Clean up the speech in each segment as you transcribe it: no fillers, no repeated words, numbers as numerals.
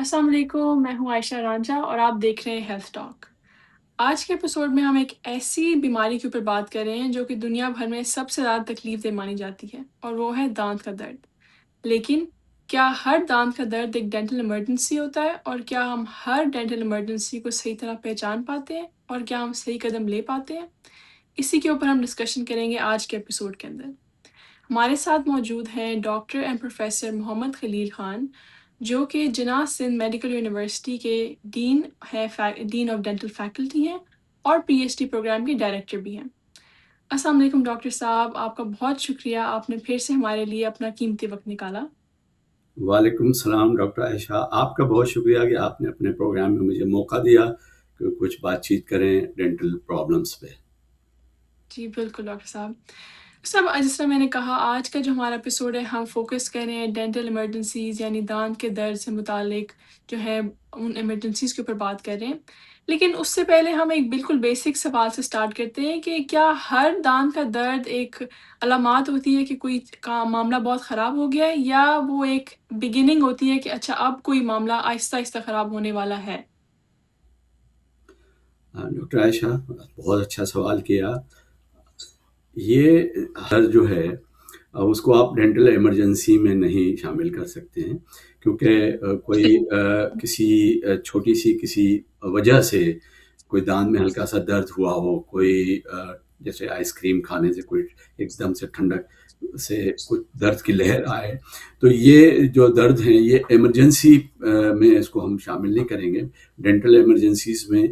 السلام علیکم، میں ہوں عائشہ رانجھا اور آپ دیکھ رہے ہیں ہیلتھ ٹاک۔ آج کے ایپیسوڈ میں ہم ایک ایسی بیماری کے اوپر بات کر رہے ہیں جو کہ دنیا بھر میں سب سے زیادہ تکلیف دہ مانی جاتی ہے، اور وہ ہے دانت کا درد۔ لیکن کیا ہر دانت کا درد ایک ڈینٹل ایمرجنسی ہوتا ہے، اور کیا ہم ہر ڈینٹل ایمرجنسی کو صحیح طرح پہچان پاتے ہیں، اور کیا ہم صحیح قدم لے پاتے ہیں؟ اسی کے اوپر ہم ڈسکشن کریں گے آج کے ایپیسوڈ کے اندر۔ ہمارے ساتھ موجود ہیں doctor and professor Muhammad Khalil Khan, جو کہ جناح سندھ میڈیکل یونیورسٹی کے ڈین ڈین آف ڈینٹل فیکلٹی ہیں اور پی ایچ ڈی پروگرام کے ڈائریکٹر بھی ہیں۔ السلام علیکم ڈاکٹر صاحب، آپ کا بہت شکریہ، آپ نے پھر سے ہمارے لیے اپنا قیمتی وقت نکالا۔ وعلیکم السلام ڈاکٹر عائشہ، آپ کا بہت شکریہ کہ آپ نے اپنے پروگرام میں مجھے موقع دیا کہ کچھ بات چیت کریں ڈینٹل پرابلمس پہ۔ جی بالکل ڈاکٹر صاحب۔ جس طرح میں نے کہا، آج کا جو ہمارا ایپیسوڈ ہے ہم فوکس کر رہے ہیں ڈینٹل ایمرجنسیز، یعنی دانت کے درد سے متعلق جو ہے ان ایمرجنسیز کے اوپر بات کر رہے ہیں۔ لیکن اس سے پہلے ہم ایک بالکل بیسک سوال سے سٹارٹ کرتے ہیں کہ کیا ہر دانت کا درد ایک علامات ہوتی ہے کہ کوئی معاملہ بہت خراب ہو گیا ہے، یا وہ ایک بگننگ ہوتی ہے کہ اچھا اب کوئی معاملہ آہستہ آہستہ خراب ہونے والا ہے؟ ڈاکٹر عائشہ، بہت اچھا سوال کیا۔ یہ ہر جو ہے اس کو آپ ڈینٹل ایمرجنسی میں نہیں شامل کر سکتے ہیں، کیونکہ کوئی کسی چھوٹی سی کسی وجہ سے کوئی دانت میں ہلکا سا درد ہوا ہو، کوئی جیسے آئس کریم کھانے سے کوئی ایک دم سے ٹھنڈک سے کچھ درد کی لہر آئے، تو یہ جو درد ہیں یہ ایمرجنسی میں اس کو ہم شامل نہیں کریں گے۔ ڈینٹل ایمرجنسیز میں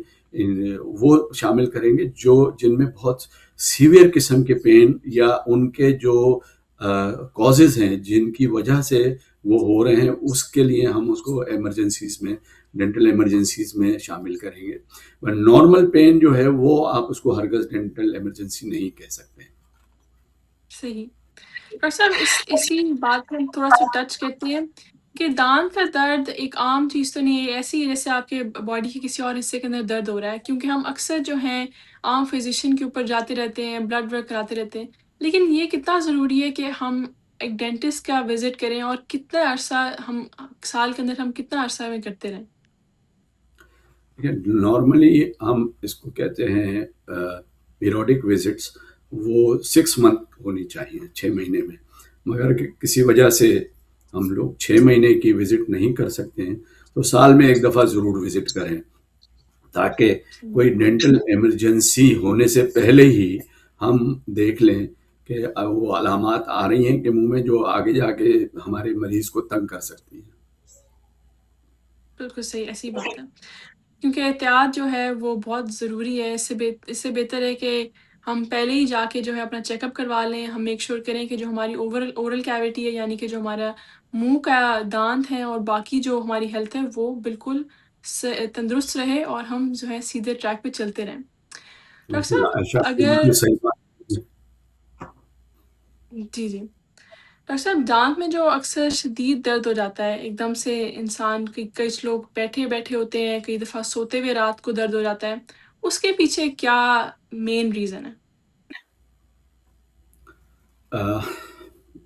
وہ شامل کریں گے جن میں بہت سیویئر قسم کے پین یا ان کے جو کازز ہیں جن کی وجہ سے وہ ہو رہے ہیں، اس کے لیے ہم اس کو ایمرجنسیز میں ڈینٹل ایمرجنسیز میں شامل کریں گے۔ نارمل پین جو ہے وہ آپ اس کو ہرگز ڈینٹل ایمرجنسی نہیں کہہ سکتے۔ صحیح ڈاکٹر صاحب، اسی بات پہ ہم تھوڑا سا ٹچ کرتے ہیں کہ دانت کا درد ایک عام چیز تو نہیں ہے، ایسی جیسے آپ کے باڈی کے کسی اور حصے کے اندر درد ہو رہا ہے، کیونکہ ہم اکثر جو ہیں عام فزیشین کے اوپر جاتے رہتے ہیں، بلڈ ورک کراتے رہتے ہیں۔ لیکن یہ کتنا ضروری ہے کہ ہم ایک ڈینٹسٹ کا وزٹ کریں، اور کتنا عرصہ ہم سال کے اندر ہم کتنا عرصہ میں کرتے رہیں؟ نارملی ہم اس کو کہتے ہیں پیریوڈک وزٹس، وہ 6 منتھ ہونی چاہیے، 6 مہینے میں۔ مگر کسی وجہ سے ہم لوگ 6 مہینے کی وزٹ نہیں کر سکتے ہیں، تو سال میں ایک دفعہ ضرور وزٹ کریں، تاکہ کوئی ڈینٹل ایمرجنسی ہونے سے پہلے ہی ہم دیکھ لیں کہ وہ علامات آ رہی ہیں کہ منہ میں جو آگے جا کے ہمارے مریض کو تنگ کر سکتی ہیں۔ بالکل صحیح، ایسی بات ہے، کیونکہ احتیاط جو ہے وہ بہت ضروری ہے۔ اس سے بہتر ہے کہ ہم پہلے ہی جا کے جو ہے اپنا چیک اپ کروا لیں، ہم میک شور کریں کہ جو ہماری اورل کیویٹی ہے، یعنی کہ جو ہمارا منہ کا دانت ہے اور باقی جو ہماری ہیلتھ ہے وہ بالکل تندرست رہے، اور ہم جو ہے سیدھے ٹریک پہ چلتے رہیں۔ ڈاکٹر بالکل صاحب عائشہ، اگر بالکل صحیح بات۔ جی ڈاکٹر صاحب، دانت میں جو اکثر شدید درد ہو جاتا ہے ایک دم سے، انسان کئی لوگ بیٹھے بیٹھے ہوتے ہیں، کئی دفعہ سوتے ہوئے رات کو درد ہو جاتا ہے، اس کے پیچھے کیا مین ریزن ہے؟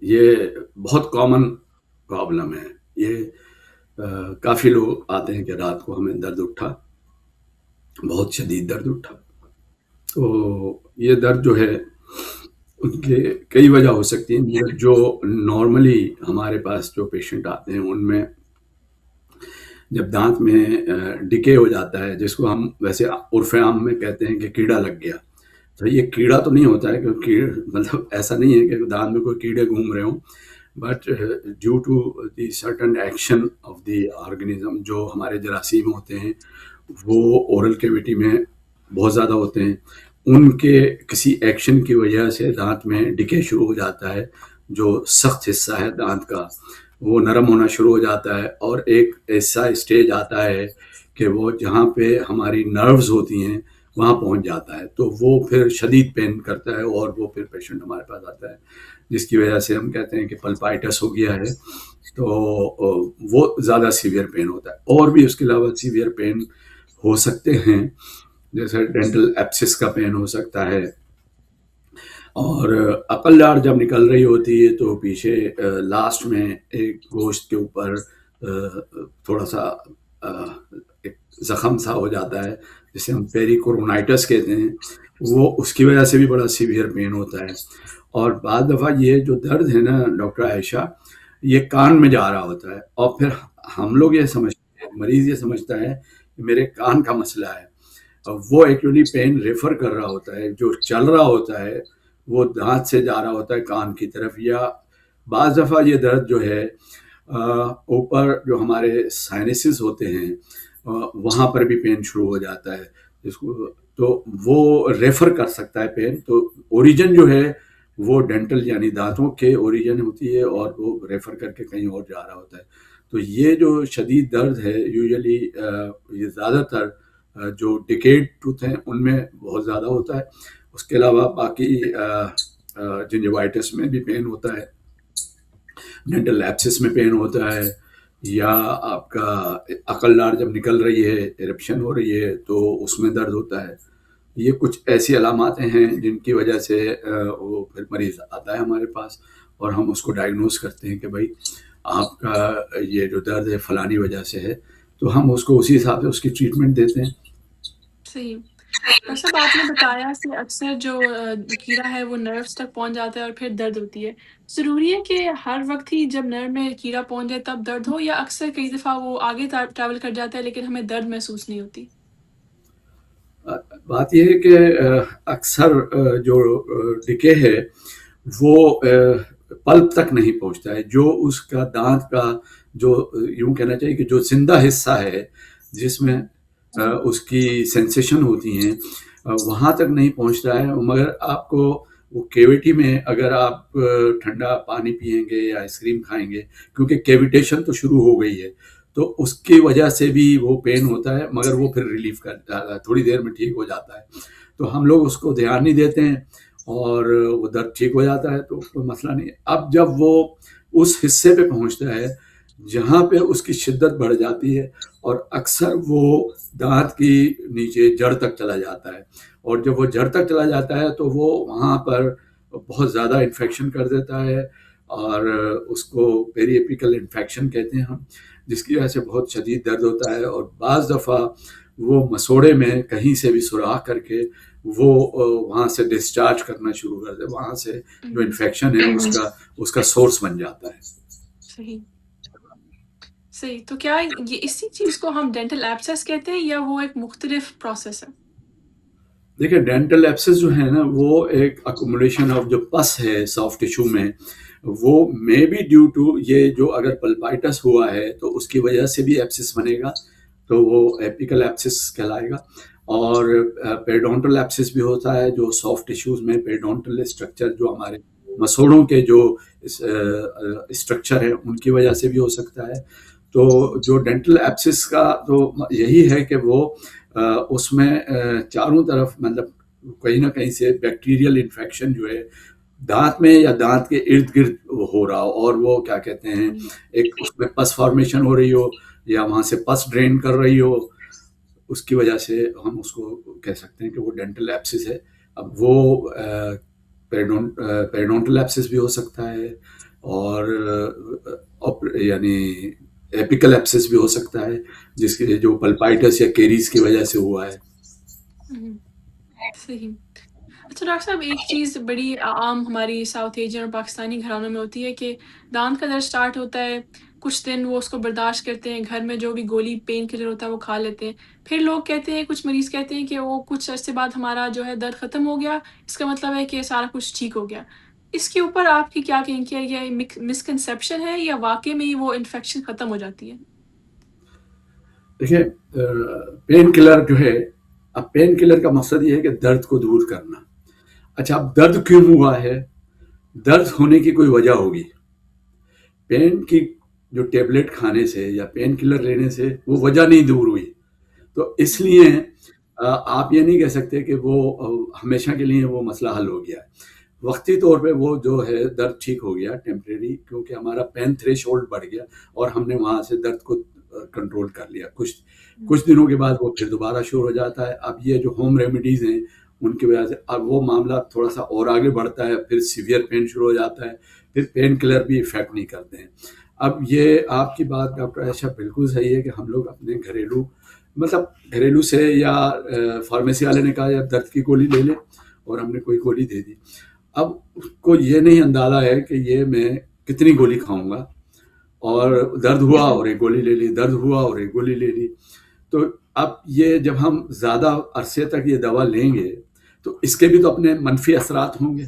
یہ بہت کامن پرابلم ہے۔ یہ کافی لوگ آتے ہیں کہ رات کو ہمیں درد اٹھا، بہت شدید درد اٹھا۔ تو یہ درد جو ہے ان کے کئی وجہ ہو سکتی ہیں۔ جو نارملی ہمارے پاس جو پیشنٹ آتے ہیں ان میں جب دانت میں ڈکے ہو جاتا ہے، جس کو ہم ویسے عرف عام میں کہتے ہیں کہ کیڑا لگ گیا، تو یہ کیڑا تو نہیں ہوتا ہے، کیونکہ مطلب ایسا نہیں ہے کہ دانت میں کوئی کیڑے گھوم رہے ہوں، but due to the certain action of the organism, جو ہمارے جراثیم ہوتے ہیں وہ اورل کیویٹی میں بہت زیادہ ہوتے ہیں، ان کے کسی ایکشن کی وجہ سے دانت میں ڈکے شروع ہو جاتا ہے۔ جو سخت حصہ ہے دانت کا وہ نرم ہونا شروع ہو جاتا ہے، اور ایک ایسا اسٹیج آتا ہے کہ وہ جہاں پہ ہماری نروز ہوتی ہیں وہاں پہنچ جاتا ہے، تو وہ پھر شدید پین کرتا ہے، اور وہ پھر پیشنٹ ہمارے پاس آتا ہے جس کی وجہ سے ہم کہتے ہیں کہ پلپائٹس ہو گیا ہے، تو وہ زیادہ سیویئر پین ہوتا ہے۔ اور بھی اس کے علاوہ سیویئر پین ہو سکتے ہیں، جیسے ڈینٹل ایپسس کا پین ہو سکتا ہے، اور عقل ڈار جب نکل رہی ہوتی ہے تو پیچھے لاسٹ میں ایک گوشت کے اوپر تھوڑا سا ایک زخم سا ہو جاتا ہے جسے ہم پیریکورونائٹس کہتے ہیں، وہ اس کی وجہ سے بھی بڑا سیویئر پین ہوتا ہے۔ اور بعض دفعہ یہ جو درد ہے نا ڈاکٹر عائشہ، یہ کان میں جا رہا ہوتا ہے، اور پھر ہم لوگ یہ سمجھتے ہیں، مریض یہ سمجھتا ہے کہ میرے کان کا مسئلہ ہے، اور وہ ایکچولی پین ریفر کر رہا ہوتا ہے، جو چل رہا ہوتا ہے وہ دانت سے جا رہا ہوتا ہے کان کی طرف، یا بعض دفعہ یہ درد جو ہے اوپر جو ہمارے سائنسز ہوتے ہیں وہاں پر بھی پین شروع ہو جاتا ہے، جس کو تو وہ ریفر کر سکتا ہے پین۔ تو اوریجن جو ہے وہ ڈینٹل یعنی دانتوں کے اوریجن ہوتی ہے، اور وہ ریفر کر کے کہیں اور جا رہا ہوتا ہے۔ تو یہ جو شدید درد ہے یوزلی یہ زیادہ تر جو ڈیکیڈ ٹوتھ ہیں ان میں بہت زیادہ ہوتا ہے۔ اس کے علاوہ باقی جنجوائٹس میں بھی پین ہوتا ہے، ڈینٹل ایبسس میں پین ہوتا ہے، یا آپ کا عقل لاڑ جب نکل رہی ہے، ایرپشن ہو رہی ہے تو اس میں درد ہوتا ہے۔ یہ کچھ ایسی علامات ہیں جن کی وجہ سے وہ پھر مریض آتا ہے ہمارے پاس، اور ہم اس کو ڈائگنوز کرتے ہیں کہ بھائی آپ کا یہ جو درد ہے فلانی وجہ سے ہے، تو ہم اس کو اسی حساب سے اس کی ٹریٹمنٹ دیتے ہیں۔ صحیح۔ ڈاکٹر صاحب آپ نے بتایا کہ اکثر جو کیڑا ہے وہ نروس تک پہنچ جاتا ہے اور پھر درد ہوتی ہے۔ ضروری ہے کہ ہر وقت ہی جب نرو میں کیڑا پہنچ جائے تب درد ہو، یا اکثر کئی دفعہ وہ آگے ٹریول کر جاتا ہے لیکن ہمیں درد محسوس نہیں ہوتی؟ بات یہ ہے کہ اکثر جو ڈکے ہے وہ پلپ تک نہیں پہنچتا ہے، جو اس کا دانت کا جو یوں کہنا چاہیے کہ جو زندہ حصہ ہے جس میں اس کی سینسیشن ہوتی ہیں وہاں تک نہیں پہنچتا ہے، مگر آپ کو وہ کیویٹی میں اگر آپ ٹھنڈا پانی پیئیں گے یا آئس کریم کھائیں گے، کیونکہ کیویٹیشن تو شروع ہو گئی ہے، تو اس کی وجہ سے بھی وہ پین ہوتا ہے، مگر وہ پھر ریلیف کر جاتا ہے، تھوڑی دیر میں ٹھیک ہو جاتا ہے۔ تو ہم لوگ اس کو دھیان نہیں دیتے ہیں اور وہ درد ٹھیک ہو جاتا ہے تو کوئی مسئلہ نہیں ہے۔ اب جب وہ اس حصے پہ پہنچتا ہے جہاں پہ اس کی شدت بڑھ جاتی ہے، اور اکثر وہ دانت کی نیچے جڑ تک چلا جاتا ہے، اور جب وہ جڑ تک چلا جاتا ہے تو وہ وہاں پر بہت زیادہ انفیکشن کر دیتا ہے، اور اس کو پیری ایپیکل انفیکشن کہتے ہیں ہم، جس کی وجہ سے بہت شدید درد ہوتا ہے، اور بعض دفعہ وہ مسوڑے میں کہیں سے بھی سوراخ کر کے وہ وہاں سے ڈسچارج کرنا شروع کر دے، وہاں سے جو انفیکشن ہے اس کا سورس بن جاتا ہے۔ صحیح صحیح۔ تو کیا یہ اسی چیز کو ہم ڈینٹل ایبسس کہتے ہیں یا وہ ایک مختلف پروسیس ہے؟ دیکھیں ڈینٹل ایبسس جو ہے نا وہ ایک اکومولیشن آف جو پس ہے سافٹ ٹیشو میں، وہ مے بی ڈیو ٹو یہ جو اگر پلپائٹس ہوا ہے تو اس کی وجہ سے بھی ایبسس بنے گا، تو وہ ایپیکل ایبسس کہلائے گا۔ اور پیریڈونٹل ایبسس بھی ہوتا ہے، جو سافٹ ٹیشوز میں پیریڈونٹل اسٹرکچر جو ہمارے مسوڑوں کے جو اسٹرکچر ہے ان کی وجہ سے بھی ہو سکتا ہے۔ تو جو ڈینٹل ایبسس کا تو یہی ہے کہ وہ اس میں چاروں طرف مطلب کہیں نہ کہیں سے بیکٹیریل انفیکشن جو ہے دانت میں یا دانت کے ارد گرد ہو رہا ہو، اور وہ کیا کہتے ہیں ایک اس میں پس فارمیشن ہو رہی ہو، یا وہاں سے پس ڈرین کر رہی ہو، اس کی وجہ سے ہم اس کو کہہ سکتے ہیں کہ وہ ڈینٹل ایبسس ہے۔ اب وہ پیریڈونٹل ایبسس بھی ہو سکتا ہے، اور یعنی ایپیکل ایبسس بھی ہو سکتا ہے جس کے جو پلپائٹس یا کیریز کی وجہ سے ہوا ہے۔ صحیح۔ اچھا ڈاکٹر صاحب، ایک چیز بڑی عام ہماری ساؤتھ ایشین اور پاکستانی گھرانوں میں ہوتی ہے کہ دانت کا درد سٹارٹ ہوتا ہے، کچھ دن وہ اس کو برداشت کرتے ہیں، گھر میں جو بھی گولی پین کلر ہوتا ہے وہ کھا لیتے ہیں، پھر لوگ کہتے ہیں، کچھ مریض کہتے ہیں کہ وہ کچھ عرصے بعد ہمارا جو ہے درد ختم ہو گیا، اس کا مطلب ہے کہ سارا کچھ ٹھیک ہو گیا۔ اس کے اوپر آپ کی کیا کہیں، کیا یہ مسکنسیپشن ہے یا واقعی میں وہ انفیکشن ختم ہو جاتی ہے؟ دیکھیں پین کلر جو ہے، اب پین کلر کا مقصد یہ ہے کہ درد کو دور کرنا۔ اچھا اب درد کیوں ہوا ہے؟ درد ہونے کی کوئی وجہ ہوگی، پین کی جو ٹیبلٹ کھانے سے یا پین کلر لینے سے وہ وجہ نہیں دور ہوئی، تو اس لیے آپ یہ نہیں کہہ سکتے کہ وہ ہمیشہ کے لیے وہ مسئلہ حل ہو گیا ہے۔ وقتی طور پہ وہ جو ہے درد ٹھیک ہو گیا ٹیمپریری، کیونکہ ہمارا پین تھریش ہولڈ بڑھ گیا اور ہم نے وہاں سے درد کو کنٹرول کر لیا۔ کچھ دنوں کے بعد وہ پھر دوبارہ شروع ہو جاتا ہے۔ اب یہ جو ہوم ریمیڈیز ہیں ان کی وجہ سے اب وہ معاملہ تھوڑا سا اور آگے بڑھتا ہے، پھر سیویئر پین شروع ہو جاتا ہے، پھر پین کلر بھی افیکٹ نہیں کرتے ہیں۔ اب یہ آپ کی بات ڈاکٹر عائشہ بالکل صحیح ہے کہ ہم لوگ اپنے گھریلو سے یا فارمیسی والے نے کہا یا درد کی گولی لے لیں اور ہم نے کوئی گولی دے دی. اب اس کو یہ نہیں اندازہ ہے کہ یہ میں کتنی گولی کھاؤں گا، اور درد ہوا اور ایک گولی لے لی، درد ہوا اور ایک گولی لے لی. تو اب یہ جب ہم زیادہ عرصے تک یہ دوا لیں گے تو اس کے بھی تو اپنے منفی اثرات ہوں گے،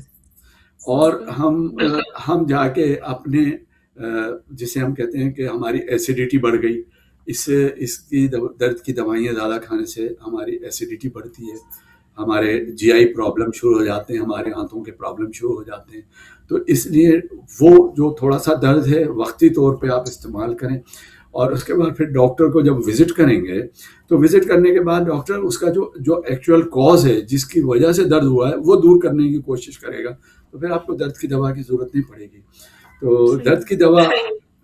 اور بالکل ہم جا کے اپنے جسے ہم کہتے ہیں کہ ہماری ایسیڈیٹی بڑھ گئی. اس کی درد کی دوائیاں زیادہ کھانے سے ہماری ایسیڈیٹی بڑھتی ہے، ہمارے جی آئی پرابلم شروع ہو جاتے ہیں، ہمارے آنتوں کے پرابلم شروع ہو جاتے ہیں. تو اس لیے وہ جو تھوڑا سا درد ہے وقتی طور پہ آپ استعمال کریں، اور اس کے بعد پھر ڈاکٹر کو جب وزٹ کریں گے تو وزٹ کرنے کے بعد ڈاکٹر اس کا جو ایکچوئل کاز ہے جس کی وجہ سے درد ہوا ہے وہ دور کرنے کی کوشش کرے گا. تو پھر آپ کو درد کی دوا کی ضرورت نہیں پڑے گی. تو صحیح. درد کی دوا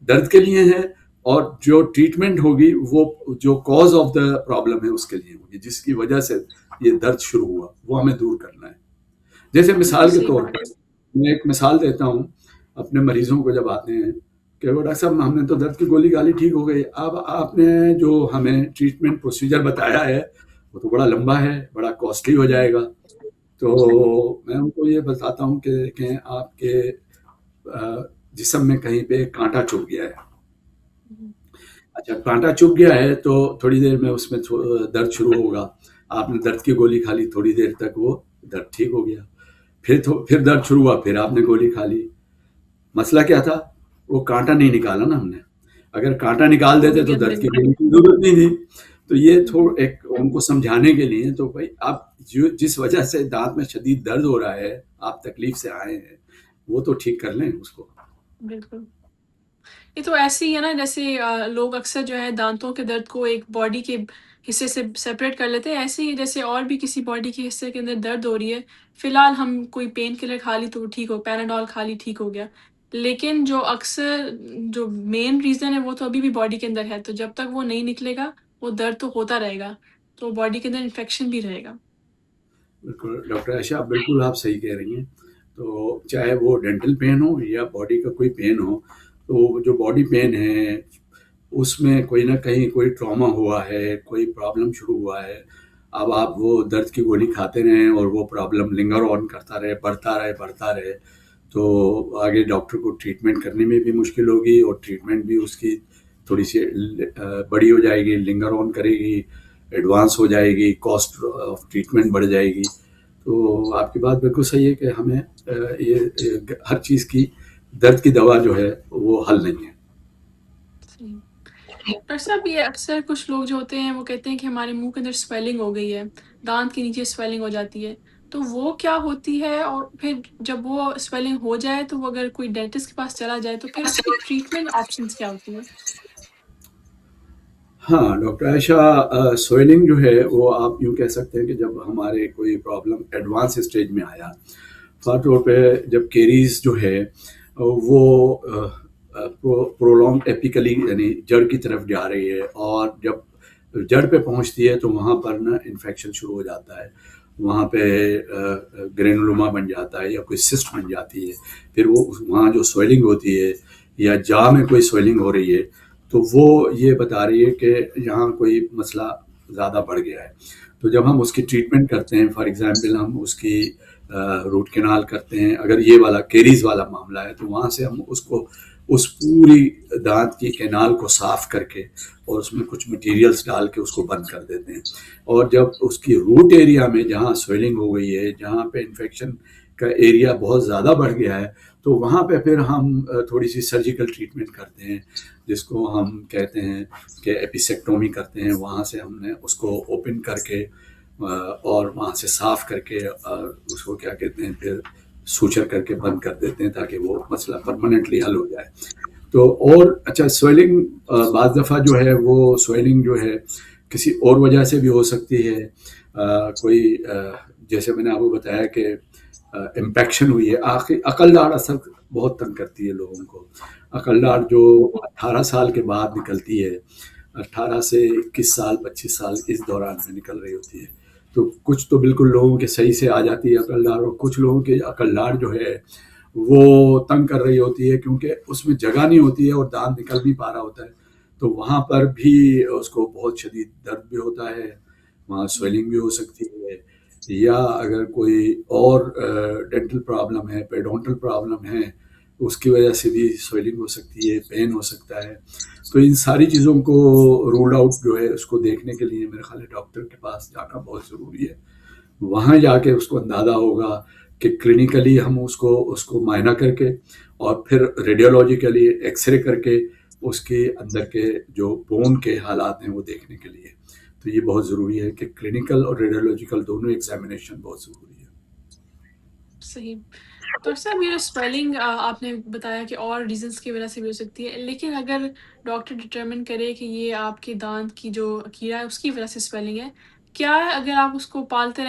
درد کے لیے ہے، اور جو ٹریٹمنٹ ہوگی وہ جو کاز آف دا پرابلم ہے اس کے لیے ہوگی، جس کی وجہ سے یہ درد شروع ہوا وہ ہمیں دور کرنا ہے. جیسے بالکل مثال کے صحیح طور بات پر ہے. میں ایک مثال دیتا ہوں اپنے مریضوں کو جب آتے ہیں کہ وہ ڈاکٹر صاحب ہم نے تو درد کی گولی کھا لی ٹھیک ہو گئی، اب آپ نے جو ہمیں ٹریٹمنٹ پروسیجر بتایا ہے وہ تو بڑا لمبا ہے، بڑا کاسٹلی ہو جائے گا. تو میں ان کو یہ بتاتا ہوں کہ دیکھیں آپ کے جسم میں کہیں پہ کانٹا چبھ گیا ہے. اچھا کانٹا چبھ گیا ہے تو تھوڑی دیر میں اس میں درد شروع ہوگا. آپ نے درد کی گولی کھا لی، تھوڑی دیر تک وہ درد ٹھیک ہو گیا، پھر درد شروع ہوا، پھر آپ نے گولی کھا لی. مسئلہ کیا تھا؟ وہ کانٹا نہیں نکالا نا ہم نے. اگر کانٹا نکال دیتے تو درد کی گولی کی ضرورت نہیں تھی. تو یہ ایک ان کو سمجھانے کے لیے تو بھائی آپ جس وجہ سے دانت میں شدید درد ہو رہا ہے، آپ تکلیف سے آئے ہیں، وہ تو ٹھیک کر لیں اس کو. بالکل. یہ تو ایسے ہی ہے نا، جیسے لوگ اکثر جو ہے دانتوں کے درد کو ایک باڈی کے حصے سے سپریٹ کر لیتے ہیں، ایسے ہی جیسے اور بھی کسی باڈی کے حصے کے اندر درد ہو رہی ہے، فی الحال ہم کوئی پین کلر کھا لی تو وہ ٹھیک ہو، پیناڈول کھا لی ٹھیک ہو گیا. لیکن جو اکثر جو مین ریزن ہے وہ تو ابھی بھی باڈی کے اندر ہے، تو جب تک وہ نہیں نکلے گا وہ درد تو ہوتا رہے گا، تو باڈی کے اندر انفیکشن بھی رہے گا. بالکل ڈاکٹر عائشہ بالکل آپ صحیح کہہ رہی ہیں. تو چاہے وہ ڈینٹل پین ہو یا باڈی کا کوئی پین ہو، تو جو باڈی پین ہے اس میں کوئی نہ کہیں کوئی ٹراما ہوا ہے، کوئی پرابلم شروع ہوا ہے. اب آپ وہ درد کی گولی کھاتے رہیں اور وہ پرابلم لنگر آن کرتا رہے، بڑھتا رہے تو آگے ڈاکٹر کو ٹریٹمنٹ کرنے میں بھی مشکل ہوگی، اور ٹریٹمنٹ بھی اس کی تھوڑی سی بڑی ہو جائے گی، لنگر آن کرے گی، ایڈوانس ہو جائے گی، کاسٹ آف ٹریٹمنٹ بڑھ جائے گی. تو آپ کی بات بالکل صحیح ہے کہ ہمیں یہ ہر چیز کی درد کی دوا جو ہے وہ حل نہیں ہے. صحیح. ڈاکٹر صاحب یہ اکثر کچھ لوگ جو ہوتے ہیں وہ کہتے ہیں کہ ہمارے منہ کے اندر سویلنگ ہو گئی ہے، دانت کے نیچے سویلنگ ہو جاتی ہے، تو وہ کیا ہوتی ہے؟ اور پھر جب وہ سویلنگ ہو جائے تو وہ اگر کوئی ڈینٹسٹ کے پاس چلا جائے تو پھر اس کی ٹریٹمنٹ آپشنس کیا ہوتی ہیں؟ ہاں ڈاکٹر عائشہ، سویلنگ جو ہے وہ آپ یوں کہہ سکتے ہیں کہ جب ہمارے کوئی پرابلم ایڈوانس اسٹیج میں آیا، خاص طور پہ جب کیریز جو ہے وہ پرولونگ ایپیکلی یعنی جڑ کی طرف جا رہی ہے، اور جب جڑ پہ پہنچتی ہے تو وہاں پر نا انفیکشن شروع ہو جاتا ہے، وہاں پہ گرینولوما بن جاتا ہے یا کوئی سسٹ بن جاتی ہے. پھر وہ وہاں جو سویلنگ ہوتی ہے یا جا میں کوئی سویلنگ ہو رہی ہے تو وہ یہ بتا رہی ہے کہ یہاں کوئی مسئلہ زیادہ بڑھ گیا ہے. تو جب ہم اس کی ٹریٹمنٹ کرتے ہیں، فار ایگزامپل ہم اس کی روٹ کینال کرتے ہیں، اگر یہ والا کیریز والا معاملہ ہے تو وہاں سے ہم اس کو اس پوری دانت کی کینال کو صاف کر کے اور اس میں کچھ مٹیریلز ڈال کے اس کو بند کر دیتے ہیں. اور جب اس کی روٹ ایریا میں جہاں سویلنگ ہو گئی ہے، جہاں پہ انفیکشن کا ایریا بہت زیادہ بڑھ گیا ہے، تو وہاں پہ پھر ہم تھوڑی سی سرجیکل ٹریٹمنٹ کرتے ہیں، جس کو ہم کہتے ہیں کہ ایپیسیکٹومی کرتے ہیں. وہاں سے ہم نے اس کو اوپن کر کے اور وہاں سے صاف کر کے اس کو کیا کہتے ہیں پھر سوچر کر کے بند کر دیتے ہیں تاکہ وہ مسئلہ پرماننٹلی حل ہو جائے. تو اور اچھا سویلنگ بعض دفعہ جو ہے وہ سویلنگ جو ہے کسی اور وجہ سے بھی ہو سکتی ہے. کوئی جیسے میں نے آپ کو بتایا کہ امپیکشن ہوئی ہے. عقل داڑھ اثر بہت تنگ کرتی ہے لوگوں کو. عقل داڑھ جو 18 سال کے بعد نکلتی ہے، 18 سے 21 سال 25 سال اس دوران میں نکل رہی ہوتی ہے. تو کچھ تو بالکل لوگوں کے صحیح سے آ جاتی ہے عقل داڑھ، اور کچھ لوگوں کے عقل داڑھ جو ہے وہ تنگ کر رہی ہوتی ہے کیونکہ اس میں جگہ نہیں ہوتی ہے اور دانت نکل نہیں پا رہا ہوتا ہے، تو وہاں پر بھی اس کو بہت شدید درد بھی ہوتا ہے، وہاں سویلنگ بھی ہو سکتی ہے، یا اگر کوئی اور ڈینٹل پرابلم ہے، پیڈونٹل پرابلم ہے، اس کی وجہ سے بھی سویلنگ ہو سکتی ہے، پین ہو سکتا ہے. تو ان ساری چیزوں کو رول آؤٹ جو ہے اس کو دیکھنے کے لیے میرے خیال ہے ڈاکٹر کے پاس جانا بہت ضروری ہے. وہاں جا کے اس کو اندازہ ہوگا کہ کلینکلی ہم اس کو معائنہ کر کے اور پھر ریڈیولوجیکلی ایکس رے کر کے اس کے اندر کے جو بون کے حالات ہیں وہ دیکھنے کے لیے. تو یہ بہت ضروری ہے کہ کلینکل اور ریڈیولوجیکل دونوں ایگزامینیشن بہت ضروری ہے. صحیح. ڈاکٹر صاحب یہ جو سویلنگ آپ نے بتایا کہ اور ریزنس کی وجہ سے بھی ہو سکتی ہے، لیکن اگر ڈاکٹر ڈٹرمن کرے کہ یہ آپ کے دانت کی جو کیڑا ہے اس کی وجہ سے سویلنگ ہے، کیا اگر آپ اس کو پالتے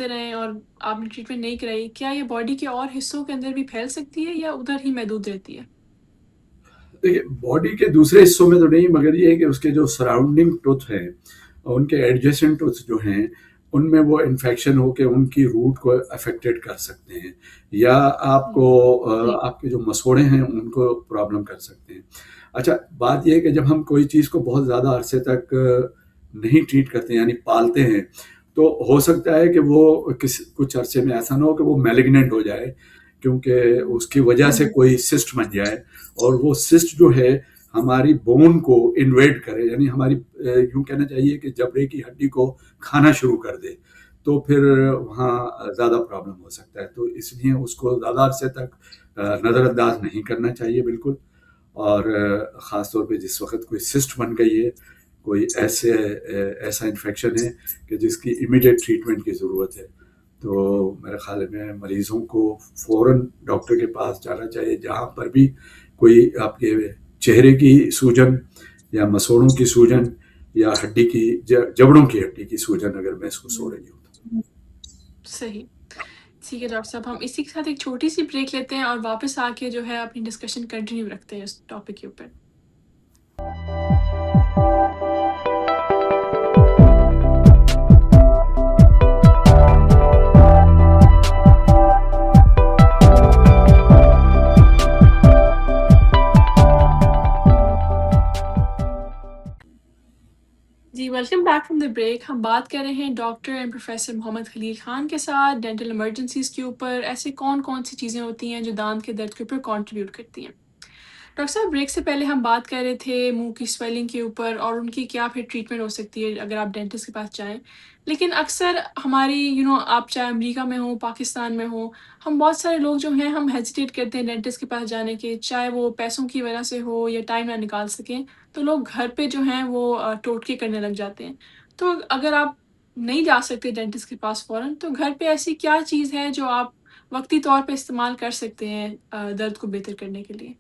رہیں اور آپ نے ٹریٹمنٹ نہیں کرائی، کیا یہ باڈی کے اور حصوں کے اندر بھی پھیل سکتی ہے یا ادھر ہی محدود رہتی ہے؟ دیکھیے باڈی کے دوسرے حصوں میں تو نہیں، مگر یہ ہے کہ اس کے جو سراؤنڈنگ ٹوتھ ہیں، ان کے ایڈجسٹنٹ ٹوتھ جو ہیں، ان میں وہ انفیکشن ہو کے ان کی روٹ کو افیکٹڈ کر سکتے ہیں، یا آپ کو آپ کے جو مسوڑے ہیں ان کو پرابلم کر سکتے ہیں. اچھا بات یہ ہے کہ جب ہم کوئی چیز کو بہت زیادہ عرصے تک نہیں ٹریٹ کرتے یعنی پالتے ہیں، تو ہو سکتا ہے کہ وہ کچھ عرصے میں ایسا نہ ہو کہ وہ میلیگننٹ ہو جائے، کیونکہ اس کی وجہ سے کوئی سسٹ بن جائے اور وہ سسٹ جو ہے ہماری بون کو انویڈ کرے، یعنی ہماری یوں کہنا چاہیے کہ جبڑے کی ہڈی کو کھانا شروع کر دے، تو پھر وہاں زیادہ پرابلم ہو سکتا ہے. تو اس لیے اس کو زیادہ عرصے تک نظر انداز نہیں کرنا چاہیے بالکل. اور خاص طور پہ جس وقت کوئی سسٹ بن گئی ہے، کوئی ایسا انفیکشن ہے کہ جس کی امیڈیٹ ٹریٹمنٹ کی ضرورت ہے، تو میرے خیال میں مریضوں کو فوراً ڈاکٹر کے پاس جانا چاہیے. جہاں پر بھی کوئی آپ کے چہرے کی سوجن یا مسوڑوں کی سوجن یا ہڈی کی جبڑوں کی ہڈی کی سوجن اگر محسوس ہو رہی ہو تو. صحیح. ٹھیک ہے ڈاکٹر صاحب، ہم اسی کے ساتھ ایک چھوٹی سی بریک لیتے ہیں اور واپس آ کے جو ہے اپنی ڈسکشن کنٹینیو رکھتے ہیں اس ٹاپک کے اوپر. جی welcome back from the break. ہم بات کر رہے ہیں doctor and professor Muhammad Khalil Khan کے ساتھ ڈینٹل ایمرجنسیز کے اوپر. ایسے کون سی چیزیں ہوتی ہیں جو دانت کے درد کے اوپر کنٹریبیوٹ کرتی ہیں؟ ڈاکٹر صاحب بریک سے پہلے ہم بات کر رہے تھے منہ کی سویلنگ کے اوپر اور ان کی کیا پھر ٹریٹمنٹ ہو سکتی ہے اگر آپ ڈینٹسٹ کے پاس جائیں. لیکن اکثر ہماری آپ چاہے امریکہ میں ہوں، پاکستان میں ہوں، ہم بہت سارے لوگ جو ہیں ہم ہیزیٹیٹ کرتے ہیں ڈینٹسٹ کے پاس جانے کے، چاہے وہ پیسوں کی وجہ سے ہو یا ٹائم نہ نکال سکیں، تو لوگ گھر پہ جو ہیں وہ ٹوٹکے کرنے لگ جاتے ہیں. تو اگر آپ نہیں جا سکتے ڈینٹسٹ کے پاس فوراً، تو گھر پہ ایسی کیا چیز ہے جو آپ وقتی طور پہ استعمال کر سکتے ہیں درد کو بہتر کرنے کے لیے؟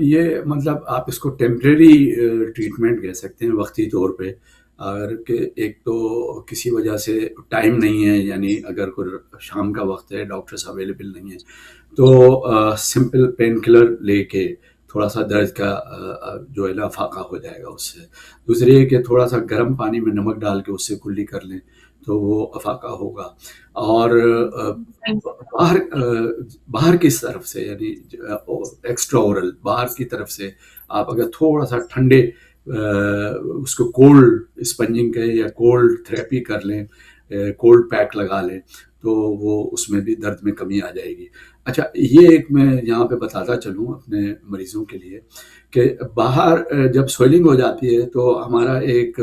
یہ مطلب آپ اس کو ٹیمپریری ٹریٹمنٹ کہہ سکتے ہیں، وقتی طور پہ. اگر کہ ایک تو کسی وجہ سے ٹائم نہیں ہے، یعنی اگر کوئی شام کا وقت ہے، ڈاکٹرس اویلیبل نہیں ہے، تو سمپل پین کلر لے کے تھوڑا سا درد کا جو ہے نا فاقہ ہو جائے گا اس سے. دوسری ہے کہ تھوڑا سا گرم پانی میں نمک ڈال کے اس سے کلی کر لیں تو وہ افاقہ ہوگا. اور باہر کی طرف سے یعنی ایکسٹرا اورل باہر کی طرف سے آپ اگر تھوڑا سا ٹھنڈے اس کو کولڈ اسپنجنگ کریں یا کولڈ تھراپی کر لیں، کولڈ پیک لگا لیں، تو وہ اس میں بھی درد میں کمی آ جائے گی. اچھا یہ ایک میں یہاں پہ بتاتا چلوں اپنے مریضوں کے لیے کہ باہر جب سویلنگ ہو جاتی ہے تو ہمارا ایک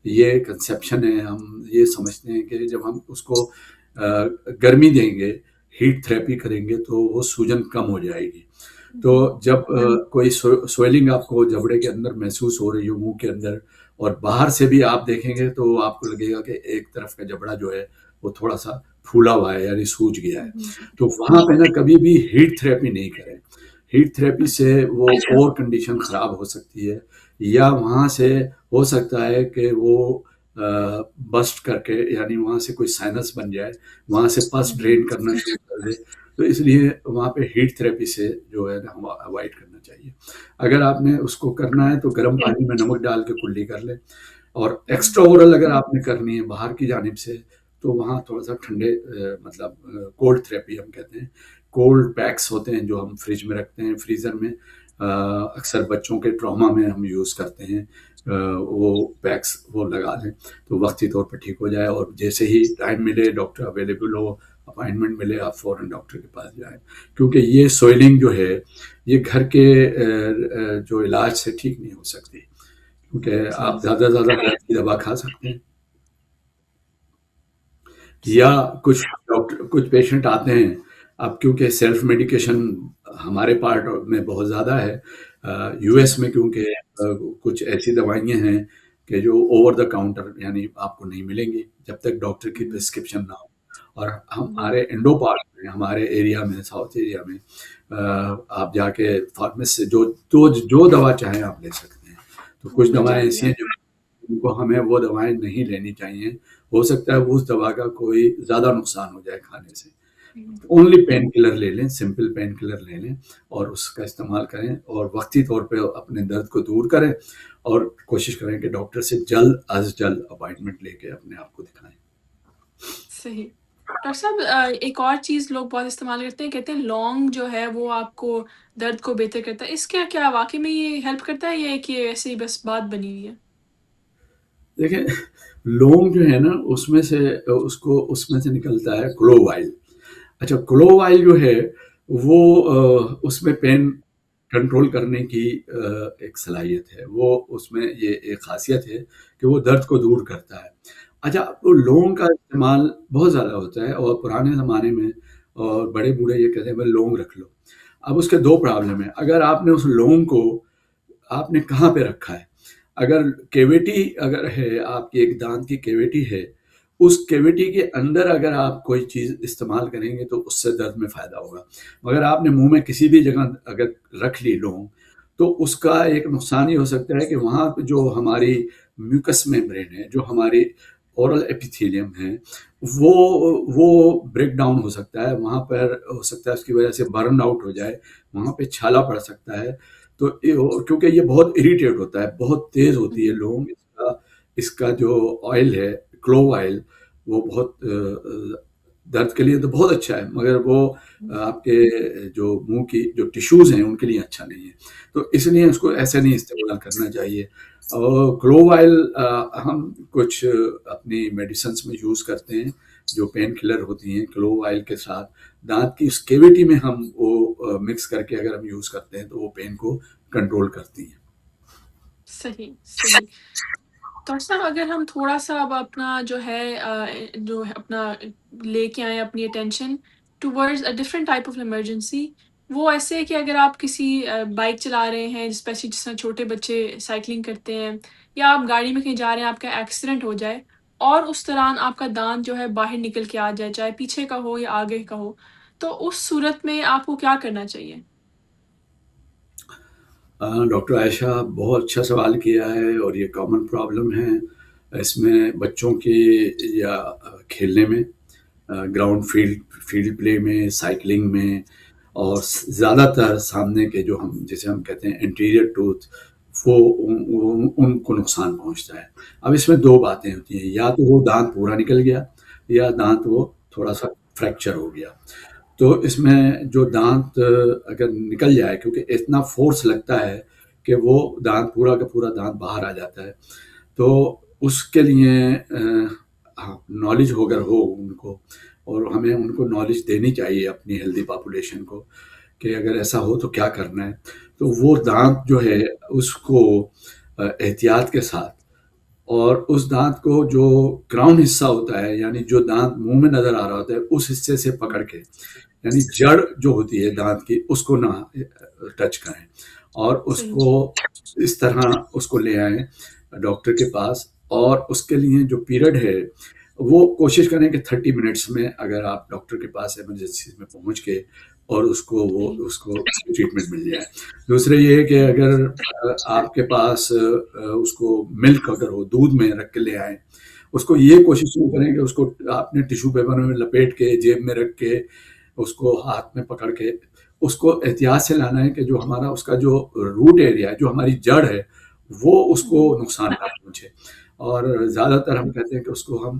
یہ کنسیپشن ہے، ہم یہ سمجھتے ہیں کہ جب ہم اس کو گرمی دیں گے، ہیٹ تھراپی کریں گے تو وہ سوجن کم ہو جائے گی. تو جب کوئی سویلنگ آپ کو جبڑے کے اندر محسوس ہو رہی ہو، منہ کے اندر، اور باہر سے بھی آپ دیکھیں گے تو آپ کو لگے گا کہ ایک طرف کا جبڑا جو ہے وہ تھوڑا سا پھولا ہوا ہے یعنی سوج گیا ہے، تو وہاں پہ نا کبھی بھی ہیٹ تھراپی نہیں کریں. ہیٹ تھراپی سے وہ اور کنڈیشن خراب ہو سکتی ہے، یا وہاں سے ہو سکتا ہے کہ وہ بسٹ کر کے یعنی وہاں سے کوئی سائنس بن جائے، وہاں سے پس ڈرین کرنا شروع کر دے. تو اس لیے وہاں پہ ہیٹ تھراپی سے جو ہے نا اوائڈ کرنا چاہیے. اگر آپ نے اس کو کرنا ہے تو گرم پانی میں نمک ڈال کے کلی کر لیں. اور ایکسٹرا اورل اگر آپ نے کرنی ہے باہر کی جانب سے تو وہاں تھوڑا سا ٹھنڈے مطلب کولڈ تھراپی ہم کہتے ہیں، کولڈ پیکس ہوتے ہیں جو ہم فریج میں رکھتے ہیں، فریزر میں اکثر بچوں کے ٹراما میں ہم یوز کرتے ہیں، وہ پیکس وہ لگا دیں تو وقتی طور پہ ٹھیک ہو جائے، اور جیسے ہی ٹائم ملے، ڈاکٹر اویلیبل ہو، اپائنٹمنٹ ملے، آپ فوراً ڈاکٹر کے پاس جائیں، کیونکہ یہ سوئلنگ جو ہے یہ گھر کے جو علاج سے ٹھیک نہیں ہو سکتی، کیونکہ صحیح آپ زیادہ سے زیادہ درد کی دوا کھا سکتے ہیں، یا صحیح کچھ پیشنٹ آتے ہیں، اب کیونکہ سیلف میڈیکیشن ہمارے پارٹ میں بہت زیادہ ہے، یو جی ایس میں کیونکہ کچھ ایسی دوائیاں ہیں کہ جو اوور دا کاؤنٹر یعنی آپ کو نہیں ملیں گی جب تک ڈاکٹر کی ہوں، پرسکرپشن نہ ہو، اور ہوں، ہمارے انڈو پارٹ میں، ہمارے ایریا میں، ساؤتھ ایریا میں آپ جا کے فارمیسٹ سے جو دوا چاہیں آپ لے سکتے ہیں، تو کچھ مل دوائیں جاتی ایسی ہے ہیں جو ان کو ہمیں وہ دوائیں نہیں لینی چاہیے، ہو سکتا ہے اس دوا کا کوئی زیادہ نقصان ہو جائے کھانے سے، ہوں، اونلی پین کلر لے لیں، سمپل پین کلر لے لیں اور اس کا استعمال کریں، اور وقتی طور پہ اپنے درد کو دور کریں، اور کوشش کریں کہ ڈاکٹر سے جلد از جلد اپائنٹمنٹ لے کے اپنے آپ کو دکھائیں۔ صحیح ڈاکٹر صاحب ایک اور چیز لوگ بہت استعمال کرتے ہیں، کہتے ہیں لونگ جو ہے وہ آپ کو درد کو بہتر کرتا ہے، اس کا کیا واقعی میں یہ ہیلپ کرتا ہے یا کہ یہ ایسے ہی بس بات بنی ہوئی ہے؟ دیکھیں، لونگ جو ہے نا اس میں سے نکلتا ہے کلوو آئل۔ اچھا، کلوو آئل جو ہے وہ اس میں پین کنٹرول کرنے کی ایک صلاحیت ہے، وہ اس میں یہ ایک خاصیت ہے کہ وہ درد کو دور کرتا ہے۔ اچھا، وہ لونگ کا استعمال بہت زیادہ ہوتا ہے، اور پرانے زمانے میں اور بڑے بوڑھے یہ کہتے ہیں بھائی لونگ رکھ لو۔ اب اس کے دو پرابلم ہیں، اگر آپ نے اس لونگ کو آپ نے کہاں پہ رکھا ہے، اگر کیویٹی اگر ہے، آپ کی ایک دانت کی کیویٹی ہے، اس کیویٹی کے اندر اگر آپ کوئی چیز استعمال کریں گے تو اس سے درد میں فائدہ ہوگا، مگر آپ نے منہ میں کسی بھی جگہ اگر رکھ لی لونگ تو اس کا ایک نقصان یہ ہو سکتا ہے کہ وہاں پہ جو ہماری میوکس میمبرین ہے، جو ہماری اورل ایپیتھیلیم ہے، وہ بریک ڈاؤن ہو سکتا ہے، وہاں پر ہو سکتا ہے اس کی وجہ سے برن آؤٹ ہو جائے، وہاں پہ چھالا پڑ سکتا ہے، تو کیونکہ یہ بہت اریٹیٹ ہوتا ہے، بہت تیز ہوتی ہے ہوں، لونگ، اس کا جو آئل ہے، کلوو آئل، وہ بہت درد کے لیے تو بہت اچھا ہے، مگر وہ آپ کے جو منہ کی جو ٹیشوز ہیں ان کے لیے اچھا نہیں ہے، تو اس لیے اس کو ایسے نہیں استعمال کرنا چاہیے۔ اور کلوو آئل ہم کچھ اپنی میڈیسنس میں یوز کرتے ہیں، جو پین کلر ہوتی ہیں، کلوو آئل کے ساتھ دانت کی اس کیویٹی میں ہم وہ مکس کر کے اگر ہم یوز کرتے ہیں تو وہ پین کو کنٹرول کرتی ہیں۔ صحیح صحیح ڈاکٹر صاحب اگر ہم تھوڑا سا اب اپنا جو ہے اپنا لے کے آئیں اپنی attention towards a different type of emergency, وہ ایسے ہے کہ اگر آپ کسی بائک چلا رہے ہیں، اسپیشلی جس طرح چھوٹے بچے سائیکلنگ کرتے ہیں، یا آپ گاڑی میں کہیں جا رہے ہیں، آپ کا ایکسیڈنٹ ہو جائے اور اس دوران آپ کا دانت جو ہے باہر نکل کے آ جائے، چاہے پیچھے کا ہو یا آگے کا ہو، تو اس صورت میں آپ کو کیا کرنا چاہیے؟ ڈاکٹر عائشہ بہت اچھا سوال کیا ہے، اور یہ کامن پرابلم ہے اس میں بچوں کی یا کھیلنے میں، گراؤنڈ فیلڈ پلے میں، سائیکلنگ میں، اور زیادہ تر سامنے کے جو جسے ہم کہتے ہیں انٹیریئر ٹوتھ، وہ ان کو نقصان پہنچتا ہے۔ اب اس میں دو باتیں ہوتی ہیں، یا تو وہ دانت پورا نکل گیا، یا دانت وہ تھوڑا سا فریکچر ہو گیا۔ تو اس میں جو دانت اگر نکل جائے، کیونکہ اتنا فورس لگتا ہے کہ وہ دانت پورا کا پورا دانت باہر آ جاتا ہے، تو اس کے لیے نالج اگر ہو ان کو، اور ہمیں ان کو نالج دینی چاہیے اپنی ہیلدی پاپولیشن کو، کہ اگر ایسا ہو تو کیا کرنا ہے، تو وہ دانت جو ہے اس کو احتیاط کے ساتھ، اور اس دانت کو جو کراؤن حصہ ہوتا ہے، یعنی جو دانت منہ میں نظر آ رہا ہوتا ہے، اس حصے سے پکڑ کے، یعنی جڑ جو ہوتی ہے دانت کی، اس کو نہ ٹچ کریں، اور اس صحیح کو اس طرح اس کو لے آئیں ڈاکٹر کے پاس، اور اس کے لیے جو پیریڈ ہے وہ کوشش کریں کہ 30 منٹس میں اگر آپ ڈاکٹر کے پاس ایمرجنسی میں پہنچ کے، اور اس صحیح کو ٹریٹمنٹ مل جائے۔ دوسرے یہ ہے کہ اگر آپ کے پاس اس کو ملک اگر ہو، دودھ میں رکھ کے لے آئیں، اس کو یہ کوشش نہیں کریں کہ اس کو آپ نے ٹیشو پیپر میں لپیٹ کے جیب میں رکھ کے اس کو ہاتھ میں پکڑ کے، اس کو احتیاط سے لانا ہے کہ جو ہمارا اس کا جو روٹ ایریا ہے، جو ہماری جڑ ہے، وہ اس کو نقصان نہ پہنچے، اور زیادہ تر ہم کہتے ہیں کہ اس کو ہم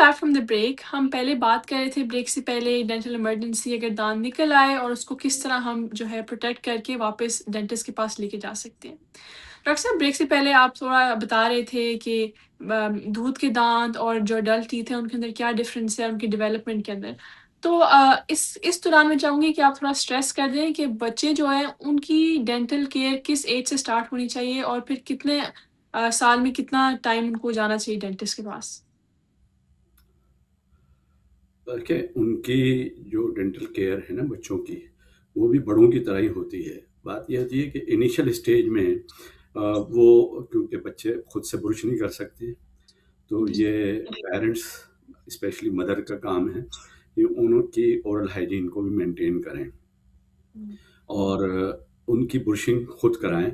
بیک فرام دا بریک. ہم پہلے بات کر رہے تھے بریک سے پہلے ڈینٹل ایمرجنسی اگر دانت نکل آئے اور اس کو کس طرح ہم جو ہے پروٹیکٹ کر کے واپس ڈینٹسٹ کے پاس لے کے جا سکتے ہیں. ڈاکٹر صاحب بریک سے پہلے آپ تھوڑا بتا رہے تھے کہ دودھ کے دانت اور جو اڈلٹ ٹیتھ ہیں ان کے اندر کیا ڈفرینس ہے ان کی ڈیولپمنٹ کے اندر. تو اس دوران میں چاہوں گی کہ آپ تھوڑا اسٹریس کر دیں کہ بچے جو ہیں ان کی ڈینٹل کیئر کس ایج سے اسٹارٹ ہونی چاہیے اور پھر کتنے سال میں کتنا ٹائم ان کو جانا چاہیے ڈینٹسٹ کے پاس. بلکہ ان کی جو ڈینٹل کیئر ہے نا بچوں کی، وہ بھی بڑوں کی طرح ہی ہوتی ہے. بات یہ ہوتی ہے کہ انیشل اسٹیج میں وہ کیونکہ بچے خود سے برش نہیں کر سکتے، تو جی. یہ پیرنٹس اسپیشلی مدر کا کام ہے کہ ان کی اورل ہائیجین کو بھی مینٹین کریں اور ان کی برشنگ خود کرائیں.